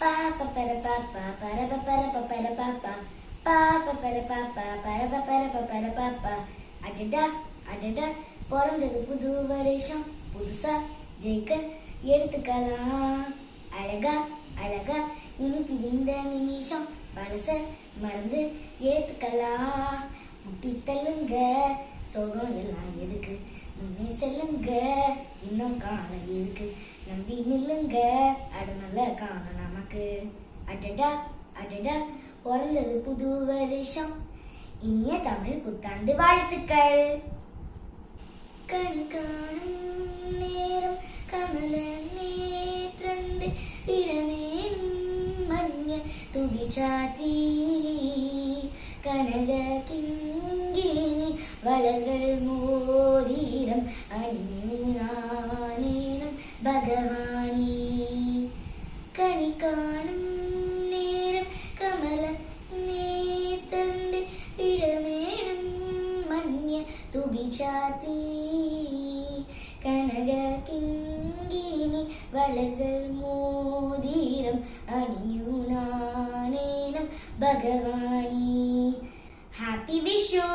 പാപ്പ പര പാപ്പ പരപ പരപ പര പാപ്പ പാപ്പ പര പാപ്പ പരപ പരപ പര പാപ്പ அடடா அடடா பிறந்தது புது வருஷம் புதுசா ஜெயிக்க எடுத்துக்கலாம் அழகா அழகா இன்னைக்கு இந்த நிமிஷம் பழச மறந்து ஏத்துக்கலாம் முட்டி தள்ளுங்க சோகம் எல்லாம் எதுக்கு முன்னே செல்லுங்க இன்னும் காலம் இருக்கு நம்பி நில்லுங்க அடமல்ல காலம் நமக்கு அடடா அடடா பிறந்தது புது வருஷம் இனிய தமிழ் புத்தாண்டு வாழ்த்துக்கள். கண் காணும் நேரம் கமல நேத்திரந்து இடமேனும் மன்ய துகிச்சாத்தி கனக கிங்கினி வளர்கள் மோதிரம் அணிஞானேனம் பகவானி கனி காணும் நேரம் கமல நேத்தந்து இடமேனும் மன்ய துகிச்சாத்தி கனக கிங்கினி வளர்கள் மோதிரம் அணிஞானேனம் பகவானி. Happy Vishu!